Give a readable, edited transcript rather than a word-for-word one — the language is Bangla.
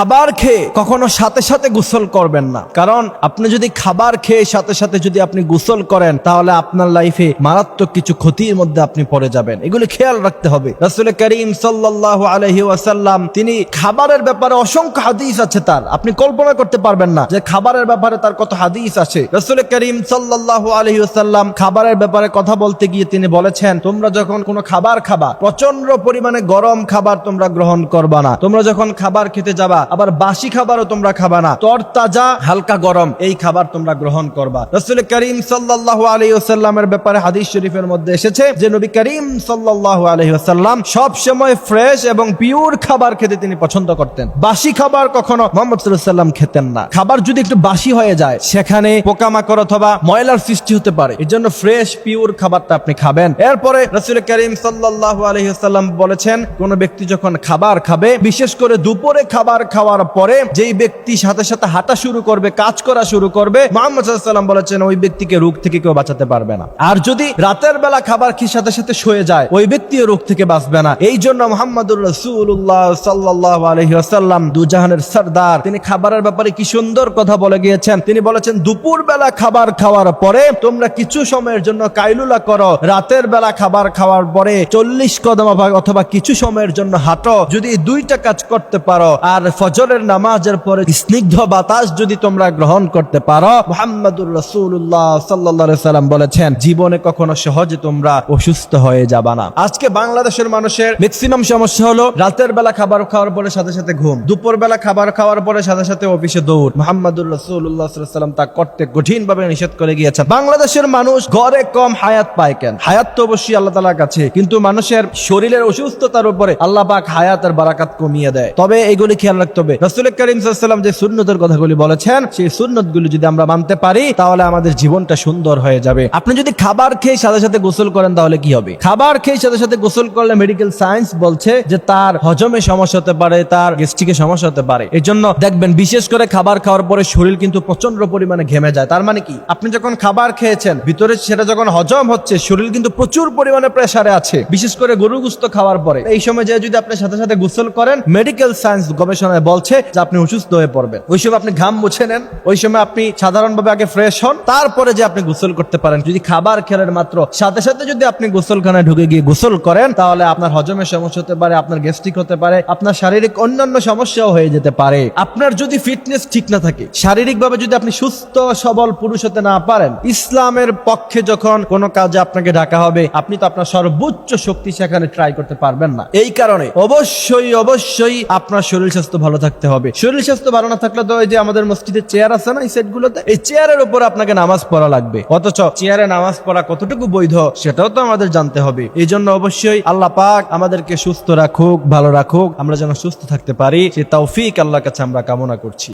খাবার খেয়ে কখনো সাথে সাথে গোসল করবেন না, কারণ আপনি যদি খাবার খেয়ে সাথে সাথে যদি আপনি গোসল করেন তাহলে আপনার লাইফে মারাত্মক কিছু ক্ষতির মধ্যে আপনি পড়ে যাবেন। এগুলো খেয়াল রাখতে হবে। রাসূল করিম সাল্লাল্লাহু আলাইহি ওয়াসাল্লাম তিনি খাবারের ব্যাপারে অসংখ্য হাদিস আছে তার, আপনি কল্পনা করতে পারবেন না যে খাবারের ব্যাপারে তার কত হাদিস আছে। রাসূল করিম সাল্লাল্লাহু আলাইহি ওয়াসাল্লাম খাবারের ব্যাপারে কথা বলতে গিয়ে তিনি বলেছেন, তোমরা যখন কোনো খাবার খাবা প্রচন্ড পরিমাণে গরম খাবার তোমরা গ্রহণ করবা না। তোমরা যখন খাবার খেতে যাবা আবার বাসি খাবারও তোমরা খাবা না, তরতাজা হালকা গরম এই খাবার তোমরা গ্রহণ করবা। রাসূল করিম সাল্লাল্লাহু আলাইহি ওয়াসাল্লামের ব্যাপারে হাদিস শরীফের মধ্যে এসেছে যে নবী করিম সাল্লাল্লাহু আলাইহি ওয়াসাল্লাম সব সময় ফ্রেশ এবং পিওর খাবার খেতে তিনি পছন্দ করতেন। বাসি খাবার কখনো মুহাম্মদ সাল্লাল্লাহু আলাইহি ওয়াসাল্লাম খেতেন না। খাবার যদি একটু বাসি হয়ে যায় সেখানে পোকামাকড় অথবা ময়লার সৃষ্টি হতে পারে, এজন্য ফ্রেশ পিওর খাবারটা আপনি খাবেন। এরপরে রাসূল করিম সাল্লাল্লাহু আলাইহি ওয়াসাল্লাম বলেছেন, কোন ব্যক্তি যখন খাবার খাবে, বিশেষ করে দুপুরে খাবার খাওয়ার পরে যেই ব্যক্তি সাথে সাথে হাঁটা শুরু করবে, কাজ করা শুরু করবে, মুহাম্মদ সাল্লাল্লাহু আলাইহি ওয়াসাল্লাম বলেছেন ওই ব্যক্তিকে রোগ থেকে কেউ বাঁচাতে পারবে না। আর যদি রাতের বেলা খাবার খেয়ে সাথে সাথে শুয়ে যায় ওই ব্যক্তিও রোগ থেকে বাঁচবে না। এই জন্য মুহাম্মদুর রাসূলুল্লাহ সাল্লাল্লাহু আলাইহি ওয়াসাল্লাম দুজাহানের সরদার, তিনি খাবারের ব্যাপারে কি সুন্দর কথা বলে গিয়েছেন। তিনি বলেছেন, দুপুর বেলা খাবার খাওয়ার পরে তোমরা কিছু সময়ের জন্য কাইলুলা করো, রাতের বেলা খাবার খাওয়ার পরে 40 কদম অথবা কিছু সময়ের জন্য হাঁটো। যদি দুইটা কাজ করতে পারো আর ফজরের নামাজের পরে স্নিগ্ধ বাতাস যদি তোমরা গ্রহণ করতে পারো, মুহাম্মদুর রাসূলুল্লাহ সাল্লাল্লাহু আলাইহি ওয়াসাল্লাম বলেছেন জীবনে কখনো সহজে তোমরা অসুস্থ হয়ে যাবা না। আজকে বাংলাদেশের মানুষের ম্যাক্সিমাম সমস্যা হলো রাতের বেলা খাবার খাওয়ার পরে সাথে সাথে ঘুম, দুপুর বেলা খাবার খাওয়ার পরে সাথে সাথে অফিসে দৌড়। মুহাম্মদুর রাসূলুল্লাহ সাল্লাল্লাহু আলাইহি ওয়াসাল্লাম তা করতে কঠিন ভাবে নিষেধ করে গিয়েছেন। বাংলাদেশের মানুষ গড়ে কম হায়াত পায় কেন? হায়াত তো অবশ্যই আল্লাহ তাআলার কাছে, কিন্তু মানুষের শরীরের অসুস্থতার উপরে আল্লাহ পাক হায়াতের বারাকাত কমিয়ে দেয়। তবে এইগুলি খেয়াল রাখতে হবে। রাসূল করিম সাল্লাল্লাহু আলাইহি ওয়াসাল্লাম যে সুন্নতের কথাগুলি বলেছেন সেই সুন্নতগুলি যদি আমরা মানতে পারি তাহলে আমাদের জীবনটা সুন্দর হয়ে যাবে। আপনি যদি খাবার খেয়ে সাথে সাথে গোসল করেন তাহলে কি হবে? খাবার খেয়ে সাথে সাথে গোসল করলে মেডিকেল সায়েন্স বলছে যে তার হজমে সমস্যা হতে পারে, তার গ্যাস্ট্রিকে সমস্যা হতে পারে। এই জন্য দেখবেন বিশেষ করে খাবার খাওয়ার পরে শরীর কিন্তু প্রচন্ড পরিমাণে ঘেমে যায়। তার মানে কি, আপনি যখন খাবার খেয়েছেন ভিতরে সেটা যখন হজম হচ্ছে শরীর কিন্তু প্রচুর পরিমাণে প্রেসারে আছে, বিশেষ করে গরু গোশত খাওয়ার পরে। এই সময় যে যদি আপনি সাথে সাথে গোসল করেন, মেডিকেল সায়েন্স গবেষণায় বলছে যে আপনি অসুস্থ হয়ে পড়বেন। ওই সময় আপনি ঘাম মুছে নেন, ওই সময় আপনি সাধারণভাবে আগে ফ্রেশ হন, তারপরে যে আপনি গোসল করতে পারেন। যদি খাবার খেলেন মাত্র সাথে সাথে যদি আপনি গোসলখানায় ঢুকে গিয়ে গোসল করেন তাহলে আপনার হজমের সমস্যা হতে পারে, আপনার গ্যাস্ট্রিক হতে পারে, আপনার শারীরিক অন্যান্য সমস্যাও হয়ে যেতে পারে। আপনার যদি ফিটনেস ঠিক না থাকে, শারীরিকভাবে যদি আপনি সুস্থ সবল পুরুষ হতে না পারেন, ইসলামের পক্ষে যখন কোনো কাজে আপনাকে ডাকা হবে আপনি তো আপনার সর্বোচ্চ শক্তি সেখানে ট্রাই করতে পারবেন না। এই কারণে অবশ্যই আপনার শরীর স্বাস্থ্য ভালো থাকতে হবে। শরীর স্বাস্থ্য ভালো না থাকলে তো ওই যে আমাদের মসজিদের চেয়ার আছে না, এই সেটগুলোতে, এই চেয়ারের উপর আপনাকে নামাজ পড়া লাগবে, অথচ চেয়ারে নামাজ পড়া কতটুকু বৈধ সেটাও তো আমাদের জানতে হবে। এই জন্য অবশ্যই আল্লাহ পাক আমাদেরকে সুস্থ রাখুক, ভালো রাখুক, আমরা যেন সুস্থ থাকতে পারি সে তৌফিক আল্লাহর কাছে আমরা কামনা করছি।